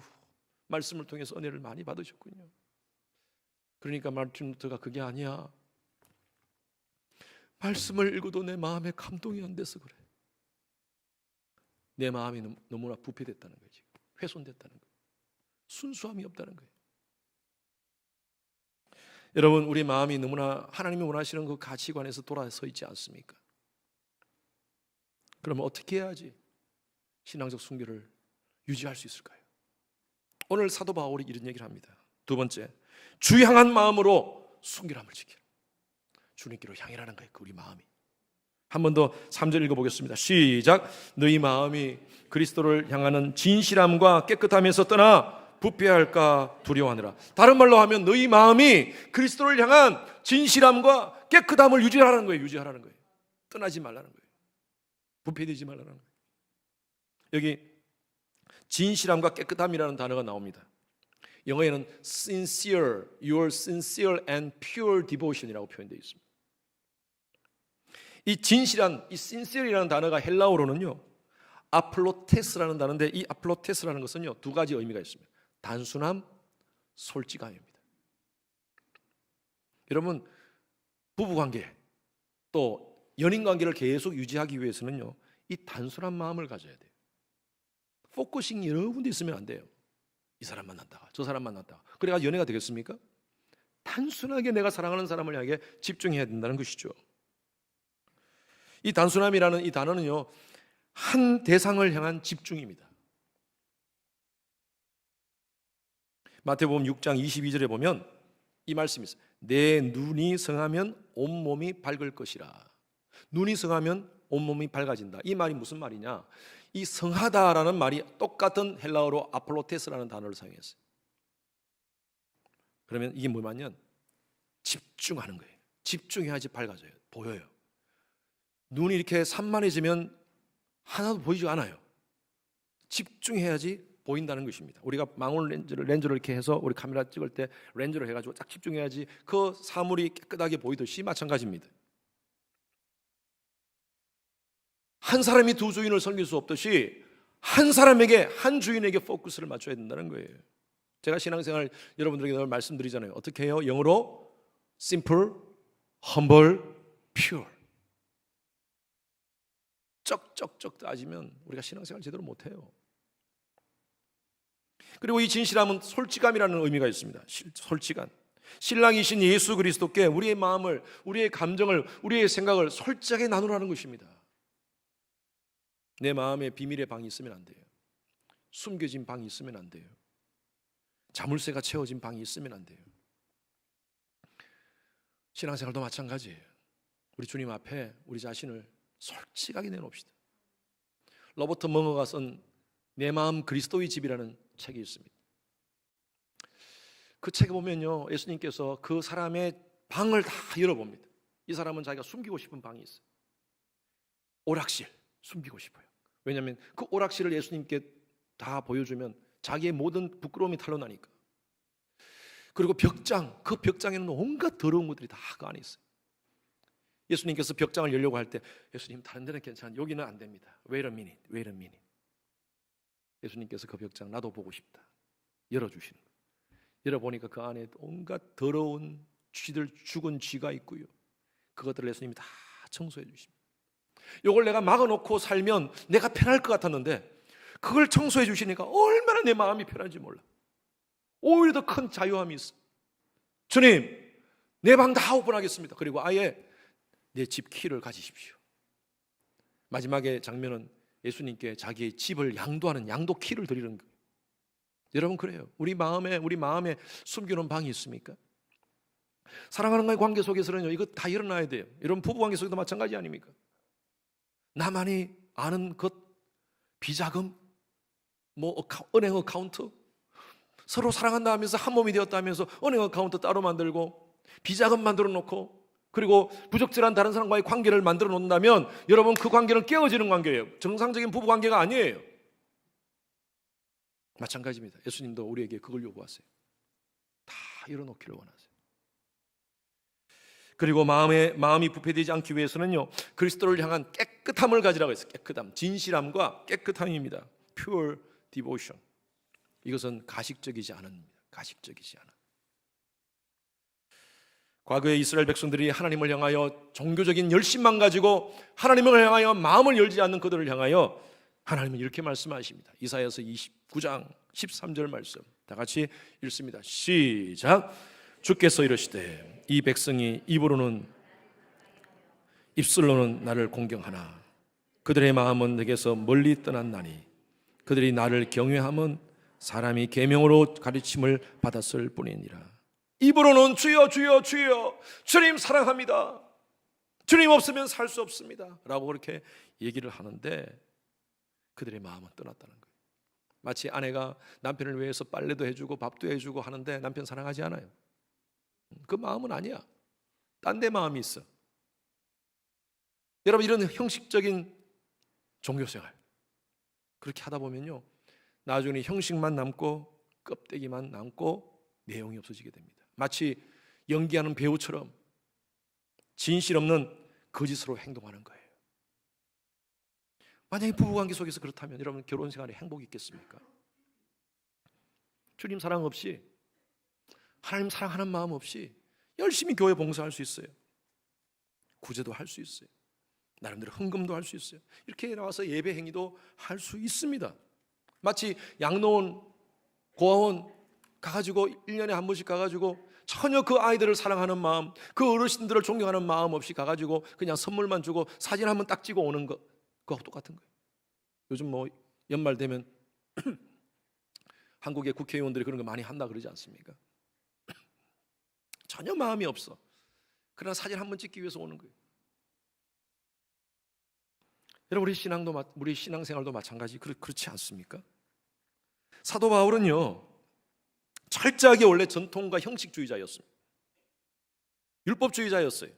A: 말씀을 통해서 은혜를 많이 받으셨군요. 그러니까 마틴 루터가 그게 아니야. 말씀을 읽어도 내 마음에 감동이 안 돼서 그래. 내 마음이 너무나 부패됐다는 거지. 훼손됐다는 거예요. 순수함이 없다는 거예요. 여러분, 우리 마음이 너무나 하나님이 원하시는 그 가치관에서 돌아서 있지 않습니까? 그러면 어떻게 해야지 신앙적 순결을 유지할 수 있을까요? 오늘 사도 바울이 이런 얘기를 합니다. 두 번째, 주 향한 마음으로 순결함을 지키라. 주님께로 향해라는 거예요. 우리 마음이. 한 번 더 3절 읽어보겠습니다. 시작. 너희 마음이 그리스도를 향하는 진실함과 깨끗함에서 떠나 부패할까 두려워하느라. 다른 말로 하면 너희 마음이 그리스도를 향한 진실함과 깨끗함을 유지하라는 거예요. 유지하라는 거예요. 떠나지 말라는 거예요. 부패되지 말라는 거예요. 여기 진실함과 깨끗함이라는 단어가 나옵니다. 영어에는 sincere, your sincere and pure devotion이라고 표현되어 있습니다. 이 진실한, 이 sincere이라는 단어가 헬라어로는요, 아플로테스라는 단어인데 이 아플로테스라는 것은요, 두 가지 의미가 있습니다. 단순함, 솔직함입니다. 여러분, 부부관계 또 연인관계를 계속 유지하기 위해서는요, 이 단순한 마음을 가져야 돼요. 포커싱이 여러 군데 있으면 안 돼요. 이 사람 만났다가 저 사람 만났다가 그래가 연애가 되겠습니까? 단순하게 내가 사랑하는 사람을 향해 집중해야 된다는 것이죠. 이 단순함이라는 이 단어는요, 한 대상을 향한 집중입니다. 마태복음 6장 22절에 보면 이 말씀이 있어요. 내 눈이 성하면 온몸이 밝을 것이라. 눈이 성하면 온몸이 밝아진다. 이 말이 무슨 말이냐? 이 성하다라는 말이 똑같은 헬라어로 아폴로테스라는 단어를 사용했어요. 그러면 이게 뭐냐면 집중하는 거예요. 집중해야지 밝아져요. 보여요. 눈이 이렇게 산만해지면 하나도 보이지 않아요. 집중해야지 보인다는 것입니다. 우리가 망원 렌즈를 이렇게 해서 우리 카메라 찍을 때 렌즈를 해가지고 딱 집중해야지 그 사물이 깨끗하게 보이듯이 마찬가지입니다. 한 사람이 두 주인을 섬길 수 없듯이 한 사람에게, 한 주인에게 포커스를 맞춰야 된다는 거예요. 제가 신앙생활 여러분들에게 늘 말씀드리잖아요. 어떻게 해요? 영어로 simple, humble, pure. 쩍쩍쩍 따지면 우리가 신앙생활 제대로 못해요. 그리고 이 진실함은 솔직함이라는 의미가 있습니다. 솔직함. 신랑이신 예수 그리스도께 우리의 마음을, 우리의 감정을, 우리의 생각을 솔직하게 나누라는 것입니다. 내 마음에 비밀의 방이 있으면 안 돼요. 숨겨진 방이 있으면 안 돼요. 자물쇠가 채워진 방이 있으면 안 돼요. 신앙생활도 마찬가지예요. 우리 주님 앞에 우리 자신을 솔직하게 내놓읍시다. 로버트 멍어가 쓴 내 마음 그리스도의 집이라는 책이 있습니다. 그 책에 보면요, 예수님께서 그 사람의 방을 다 열어봅니다. 이 사람은 자기가 숨기고 싶은 방이 있어요. 오락실 숨기고 싶어요. 왜냐하면 그 오락실을 예수님께 다 보여주면 자기의 모든 부끄러움이 탄로나니까. 그리고 벽장, 그 벽장에는 온갖 더러운 것들이 다 그 안에 있어요. 예수님께서 벽장을 열려고 할 때 예수님 다른 데는 괜찮아, 여기는 안 됩니다. Wait a minute, wait a minute. 예수님께서 그 벽장 나도 보고 싶다 열어주시는 거예요. 열어보니까 그 안에 온갖 더러운 쥐들, 죽은 쥐가 있고요, 그것들을 예수님이 다 청소해 주십니다. 이걸 내가 막아놓고 살면 내가 편할 것 같았는데 그걸 청소해 주시니까 얼마나 내 마음이 편한지 몰라. 오히려 더 큰 자유함이 있어. 주님, 내 방 다 오픈하겠습니다. 그리고 아예 내 집 키를 가지십시오. 마지막에 장면은 예수님께 자기의 집을 양도하는 양도 키를 드리는 거예요. 여러분, 그래요. 우리 마음에 숨겨놓은 방이 있습니까? 사랑하는 과의 관계 속에서는요, 이거 다 일어나야 돼요. 여러분, 부부 관계 속에도 마찬가지 아닙니까? 나만이 아는 것, 비자금, 은행 어카운트, 서로 사랑한다 하면서 한 몸이 되었다 하면서 은행 어카운트 따로 만들고 비자금 만들어 놓고, 그리고 부적절한 다른 사람과의 관계를 만들어 놓는다면 여러분, 그 관계는 깨어지는 관계예요. 정상적인 부부 관계가 아니에요. 마찬가지입니다. 예수님도 우리에게 그걸 요구하세요. 다 열어놓기를 원하세요. 그리고 마음이 부패되지 않기 위해서는요, 그리스도를 향한 깨끗함을 가지라고 했어요. 깨끗함, 진실함과 깨끗함입니다. Pure devotion. 이것은 가식적이지 않습니다. 가식적이지 않아. 과거에 이스라엘 백성들이 하나님을 향하여 종교적인 열심만 가지고 하나님을 향하여 마음을 열지 않는 그들을 향하여 하나님은 이렇게 말씀하십니다. 이사야서 29장 13절 말씀 다 같이 읽습니다. 시작. 주께서 이르시되 이 백성이 입술로는 나를 공경하나 그들의 마음은 내게서 멀리 떠났나니 그들이 나를 경외함은 사람이 계명으로 가르침을 받았을 뿐이니라. 입으로는 주여 주여 주여, 주님 사랑합니다, 주님 없으면 살 수 없습니다 라고 그렇게 얘기를 하는데 그들의 마음은 떠났다는 거예요. 마치 아내가 남편을 위해서 빨래도 해주고 밥도 해주고 하는데 남편 사랑하지 않아요. 그 마음은 아니야. 딴 데 마음이 있어. 여러분, 이런 형식적인 종교생활 그렇게 하다 보면요, 나중에 형식만 남고 껍데기만 남고 내용이 없어지게 됩니다. 마치 연기하는 배우처럼 진실 없는 거짓으로 행동하는 거예요. 만약에 부부관계 속에서 그렇다면 여러분, 결혼생활에 행복이 있겠습니까? 주님 사랑 없이, 하나님 사랑하는 마음 없이 열심히 교회 봉사할 수 있어요. 구제도 할 수 있어요. 나름대로 헌금도 할 수 있어요. 이렇게 나와서 예배 행위도 할 수 있습니다. 마치 양로원, 고아원 가가지고 1년에 한 번씩 가가지고 전혀 그 아이들을 사랑하는 마음, 그 어르신들을 존경하는 마음 없이 가가지고 그냥 선물만 주고 사진 한번 딱 찍어 오는 거, 그거하고 똑같은 거예요. 요즘 연말 되면 한국의 국회의원들이 그런 거 많이 한다 그러지 않습니까? 전혀 마음이 없어. 그러나 사진 한번 찍기 위해서 오는 거예요. 여러분, 우리 신앙생활도 마찬가지 그렇지 않습니까? 사도 바울은요, 철저하게 원래 전통과 형식주의자였습니다. 율법주의자였어요.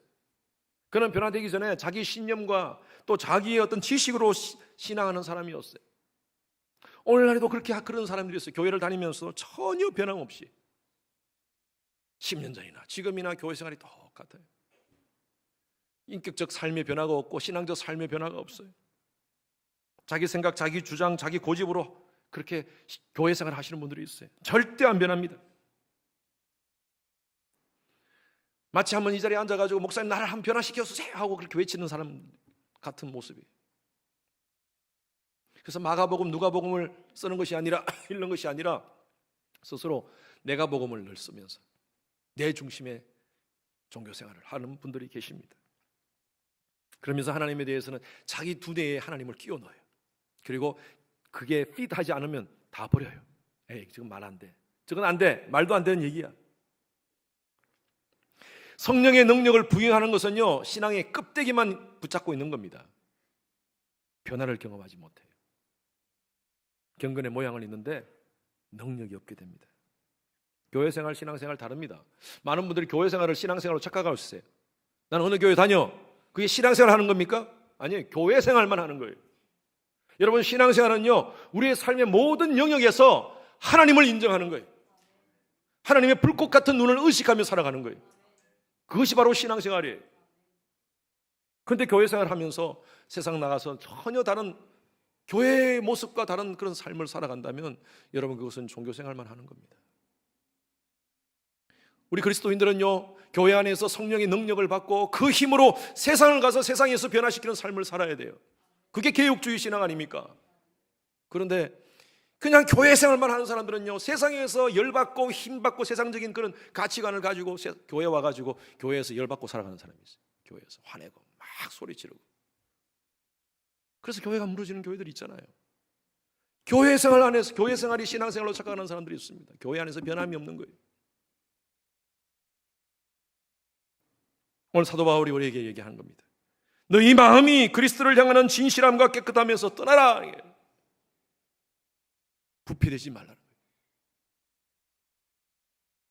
A: 그는 변화되기 전에 자기 신념과 또 자기의 어떤 지식으로 신앙하는 사람이었어요. 오늘날에도 그런 사람들이 있어요. 교회를 다니면서 전혀 변함없이 10년 전이나 지금이나 교회 생활이 똑같아요. 인격적 삶의 변화가 없고 신앙적 삶의 변화가 없어요. 자기 생각, 자기 주장, 자기 고집으로 그렇게 교회 생활 하시는 분들이 있어요. 절대 안 변합니다. 마치 한번 이 자리에 앉아가지고 목사님 나를 한번 변화시켜주세요 하고 그렇게 외치는 사람 같은 모습이에요. 그래서 마가복음, 누가복음을 쓰는 것이 아니라 읽는 것이 아니라 스스로 내가 복음을 늘 쓰면서 내 중심의 종교생활을 하는 분들이 계십니다. 그러면서 하나님에 대해서는 자기 두뇌에 하나님을 끼워 넣어요. 그리고 그게 핏하지 않으면 다 버려요. 에이, 지금 말 안 돼. 저건 안 돼. 말도 안 되는 얘기야. 성령의 능력을 부인하는 것은요, 신앙의 껍데기만 붙잡고 있는 겁니다. 변화를 경험하지 못해요. 경건의 모양을 입는데 능력이 없게 됩니다. 교회생활, 신앙생활 다릅니다. 많은 분들이 교회생활을 신앙생활로 착각하고 있어요. 나는 어느 교회 다녀. 그게 신앙생활 하는 겁니까? 아니에요. 교회생활만 하는 거예요. 여러분, 신앙생활은요, 우리의 삶의 모든 영역에서 하나님을 인정하는 거예요. 하나님의 불꽃 같은 눈을 의식하며 살아가는 거예요. 그것이 바로 신앙생활이에요. 그런데 교회생활을 하면서 세상 나가서 전혀 다른 교회의 모습과 다른 그런 삶을 살아간다면 여러분, 그것은 종교생활만 하는 겁니다. 우리 그리스도인들은요, 교회 안에서 성령의 능력을 받고 그 힘으로 세상을 가서 세상에서 변화시키는 삶을 살아야 돼요. 그게 개혁주의 신앙 아닙니까? 그런데 그냥 교회 생활만 하는 사람들은요, 세상에서 열받고 힘받고 세상적인 그런 가치관을 가지고 교회 와가지고 교회에서 열받고 살아가는 사람이 있어요. 교회에서 화내고 막 소리 지르고. 그래서 교회가 무너지는 교회들이 있잖아요. 교회 생활 안에서, 교회 생활이 신앙생활로 착각하는 사람들이 있습니다. 교회 안에서 변함이 없는 거예요. 오늘 사도 바울이 우리에게 얘기하는 겁니다. 너희 마음이 그리스도를 향하는 진실함과 깨끗함에서 떠나라. 부패되지 말라는 거예요.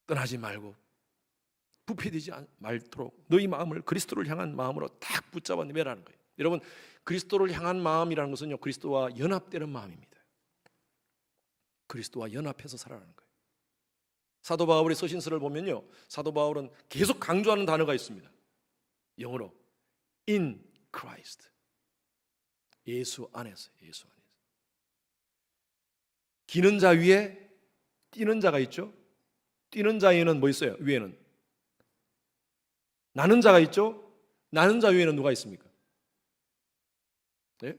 A: 떠나지 말고 부패되지 말도록 너희 마음을 그리스도를 향한 마음으로 딱 붙잡아 매라는 거예요. 여러분, 그리스도를 향한 마음이라는 것은요, 그리스도와 연합되는 마음입니다. 그리스도와 연합해서 살아가는 거예요. 사도 바울의 서신서를 보면요, 사도 바울은 계속 강조하는 단어가 있습니다. 영어로 in Christ, 예수 안에서, 예수 안에서. 기는 자 위에 뛰는 자가 있죠. 뛰는 자 위에는 뭐 있어요? 위에는 나는 자가 있죠. 나는 자 위에는 누가 있습니까? 네?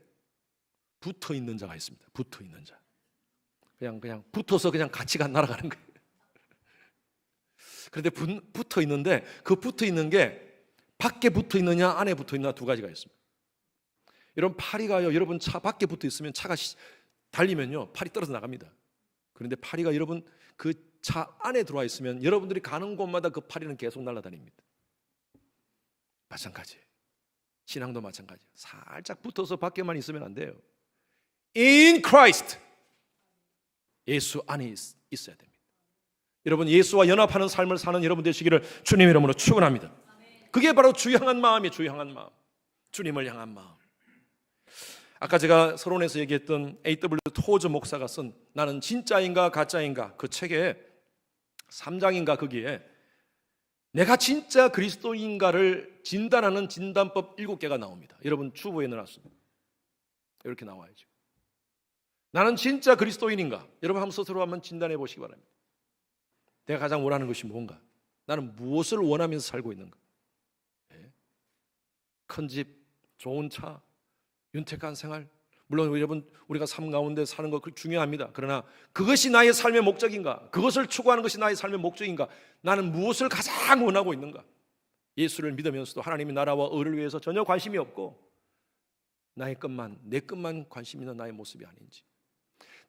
A: 붙어 있는 자가 있습니다. 붙어 있는 자. 그냥 붙어서 그냥 같이 날아가는 거예요. 그런데 붙어 있는데 그 붙어 있는 게 밖에 붙어 있느냐 안에 붙어 있느냐 두 가지가 있습니다. 여러분, 파리가요, 여러분 차 밖에 붙어 있으면 차가 달리면요, 팔이 떨어져 나갑니다. 그런데 파리가 여러분 그 차 안에 들어와 있으면 여러분들이 가는 곳마다 그 파리는 계속 날아다닙니다. 마찬가지예요. 신앙도 마찬가지예요. 살짝 붙어서 밖에만 있으면 안 돼요. In Christ, 예수 안에 있어야 됩니다. 여러분, 예수와 연합하는 삶을 사는 여러분 되시기를 주님 이름으로 축원합니다. 그게 바로 주 향한 마음이에요. 주 향한 마음, 주님을 향한 마음. 아까 제가 서론에서 얘기했던 A.W. 토저 목사가 쓴 나는 진짜인가 가짜인가 그 책에 3장인가 거기에 내가 진짜 그리스도인가를 진단하는 진단법 7개가 나옵니다. 여러분 주부에 넣어놨습니다. 이렇게 나와야죠. 나는 진짜 그리스도인인가? 여러분 한번 스스로 한번 진단해 보시기 바랍니다. 내가 가장 원하는 것이 뭔가? 나는 무엇을 원하면서 살고 있는가? 큰 집, 좋은 차, 윤택한 생활, 물론 여러분 우리가 삶 가운데 사는 거 중요합니다. 그러나 그것이 나의 삶의 목적인가? 그것을 추구하는 것이 나의 삶의 목적인가? 나는 무엇을 가장 원하고 있는가? 예수를 믿으면서도 하나님의 나라와 의를 위해서 전혀 관심이 없고 나의 것만, 내 것만 관심 있는 나의 모습이 아닌지.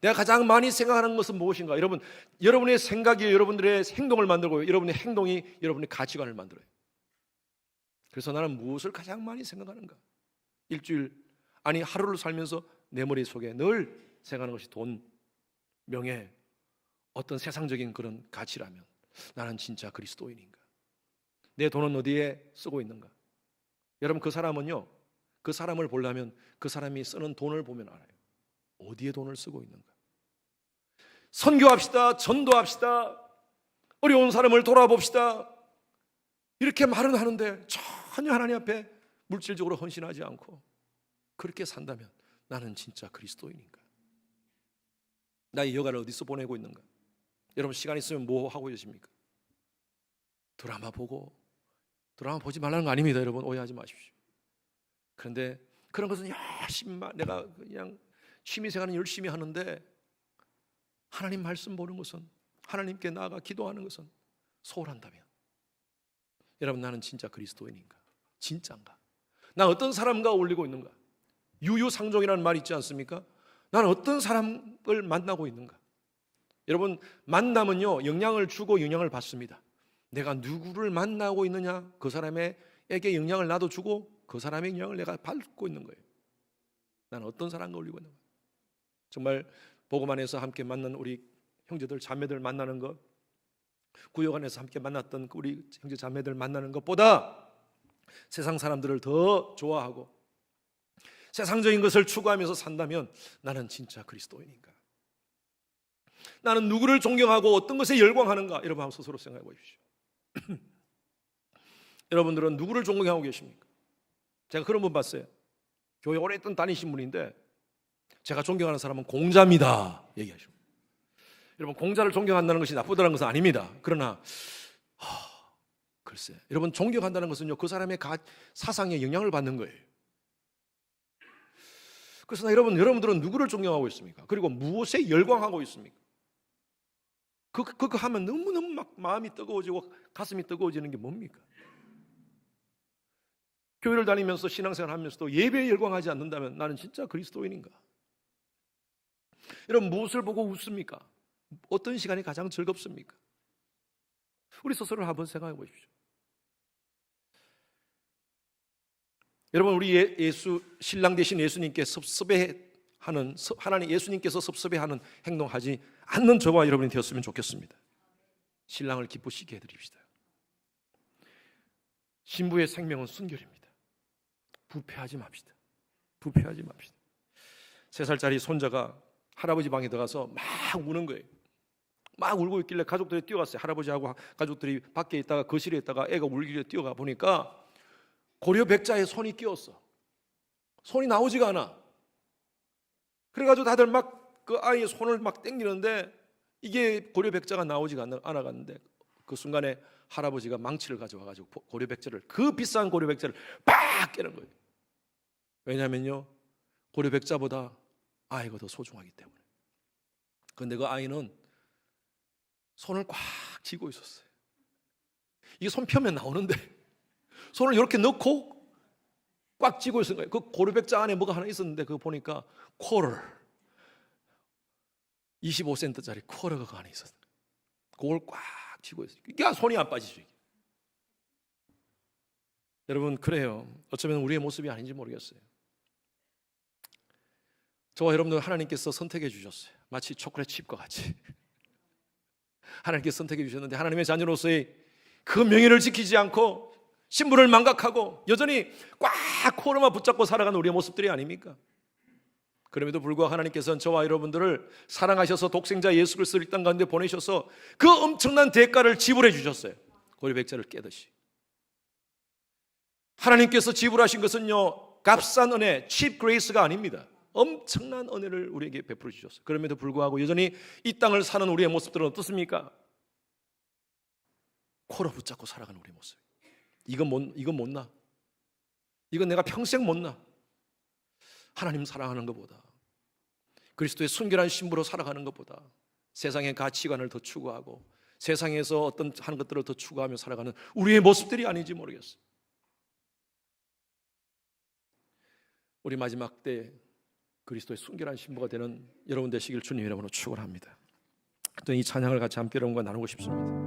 A: 내가 가장 많이 생각하는 것은 무엇인가? 여러분, 여러분의 생각이 여러분들의 행동을 만들고 여러분의 행동이 여러분의 가치관을 만들어요. 그래서 나는 무엇을 가장 많이 생각하는가? 일주일, 아니 하루를 살면서 내 머릿속에 늘 생각하는 것이 돈, 명예, 어떤 세상적인 그런 가치라면 나는 진짜 그리스도인인가? 내 돈은 어디에 쓰고 있는가? 여러분, 그 사람은요, 그 사람을 보려면 그 사람이 쓰는 돈을 보면 알아요. 어디에 돈을 쓰고 있는가? 선교합시다, 전도합시다, 어려운 사람을 돌아봅시다, 이렇게 말은 하는데 전혀 하나님 앞에 물질적으로 헌신하지 않고 그렇게 산다면 나는 진짜 그리스도인인가? 나의 여가를 어디서 보내고 있는가? 여러분 시간 있으면 뭐 하고 계십니까? 드라마 보지 말라는 거 아닙니다. 여러분 오해하지 마십시오. 그런데 그런 것은 열심히 내가 그냥 취미생활은 열심히 하는데 하나님 말씀 보는 것은, 하나님께 나아가 기도하는 것은 소홀한다면 여러분 나는 진짜 그리스도인인가? 진짜인가? 나 어떤 사람과 어울리고 있는가? 유유상종이라는 말 있지 않습니까? 나는 어떤 사람을 만나고 있는가? 여러분, 만남은요, 영향을 주고 영향을 받습니다. 내가 누구를 만나고 있느냐, 그 사람에게 영향을 나도 주고 그 사람의 영향을 내가 받고 있는 거예요. 나는 어떤 사람과 어울리고 있는가? 정말 복음 안에서 함께 만난 우리 형제들 자매들 만나는 것, 구역 안에서 함께 만났던 우리 형제 자매들 만나는 것보다 세상 사람들을 더 좋아하고 세상적인 것을 추구하면서 산다면 나는 진짜 그리스도인인가? 나는 누구를 존경하고 어떤 것에 열광하는가? 여러분 한번 스스로 생각해 보십시오. 여러분들은 누구를 존경하고 계십니까? 제가 그런 분 봤어요. 교회 오랫동안 다니신 분인데 제가 존경하는 사람은 공자입니다 얘기하시고, 여러분 공자를 존경한다는 것이 나쁘다는 것은 아닙니다. 그러나 글쎄, 여러분 존경한다는 것은요, 그 사람의 사상에 영향을 받는 거예요. 그래서 여러분들은 누구를 존경하고 있습니까? 그리고 무엇에 열광하고 있습니까? 그거 하면 너무너무 막 마음이 뜨거워지고 가슴이 뜨거워지는 게 뭡니까? 교회를 다니면서 신앙생활 하면서도 예배에 열광하지 않는다면 나는 진짜 그리스도인인가? 여러분 무엇을 보고 웃습니까? 어떤 시간이 가장 즐겁습니까? 우리 스스로를 한번 생각해 보십시오. 여러분, 우리 신랑 되신 예수님께 섭섭해하는, 하나님 예수님께서 섭섭해하는 행동하지 않는 저와 여러분이 되었으면 좋겠습니다. 신랑을 기쁘시게 해드립시다. 신부의 생명은 순결입니다. 부패하지 맙시다. 부패하지 맙시다. 3살짜리 손자가 할아버지 방에 들어가서 막 우는 거예요. 막 울고 있길래 가족들이 뛰어갔어요. 할아버지하고 가족들이 밖에 있다가 거실에 있다가 애가 울길래 뛰어가 보니까 고려백자에 손이 끼었어. 손이 나오지가 않아. 그래가지고 다들 막 그 아이의 손을 막 당기는데 이게 고려백자가 나오지가 않아갔는데 그 순간에 할아버지가 망치를 가져와가지고 고려백자를, 그 비싼 고려백자를 빡 깨는 거예요. 왜냐면요, 고려백자보다 아이가 더 소중하기 때문에. 그런데 그 아이는 손을 꽉 쥐고 있었어요. 이게 손 펴면 나오는데 손을 이렇게 넣고 꽉 쥐고 있었던 거예요. 그 고려백자 안에 뭐가 하나 있었는데 그거 보니까 쿼럴, 25센트짜리 쿼러가 그 안에 있었어요. 그걸 꽉 쥐고 있어요. 이게 손이 안 빠지죠. 이게. 여러분, 그래요. 어쩌면 우리의 모습이 아닌지 모르겠어요. 저와 여러분들 하나님께서 선택해 주셨어요. 마치 초콜릿 칩과 같이 하나님께서 선택해 주셨는데 하나님의 자녀로서의 그 명예를 지키지 않고 신분을 망각하고 여전히 꽉 코로만 붙잡고 살아가는 우리의 모습들이 아닙니까? 그럼에도 불구하고 하나님께서는 저와 여러분들을 사랑하셔서 독생자 예수 그리스도를 이 땅 가운데 보내셔서 그 엄청난 대가를 지불해 주셨어요. 고려백자를 깨듯이. 하나님께서 지불하신 것은요, 값싼 은혜, cheap grace가 아닙니다. 엄청난 은혜를 우리에게 베풀어 주셨어요. 그럼에도 불구하고 여전히 이 땅을 사는 우리의 모습들은 어떻습니까? 코로 붙잡고 살아가는 우리의 모습. 이건 못 나. 이건 내가 평생 못 나. 하나님 사랑하는 것보다, 그리스도의 순결한 신부로 살아가는 것보다 세상의 가치관을 더 추구하고 세상에서 어떤 하는 것들을 더 추구하며 살아가는 우리의 모습들이 아닌지 모르겠어요. 우리 마지막 때 그리스도의 순결한 신부가 되는 여러분 되시길 주님 이름으로 축원합니다. 또 이 찬양을 같이 함께 여러분과 나누고 싶습니다.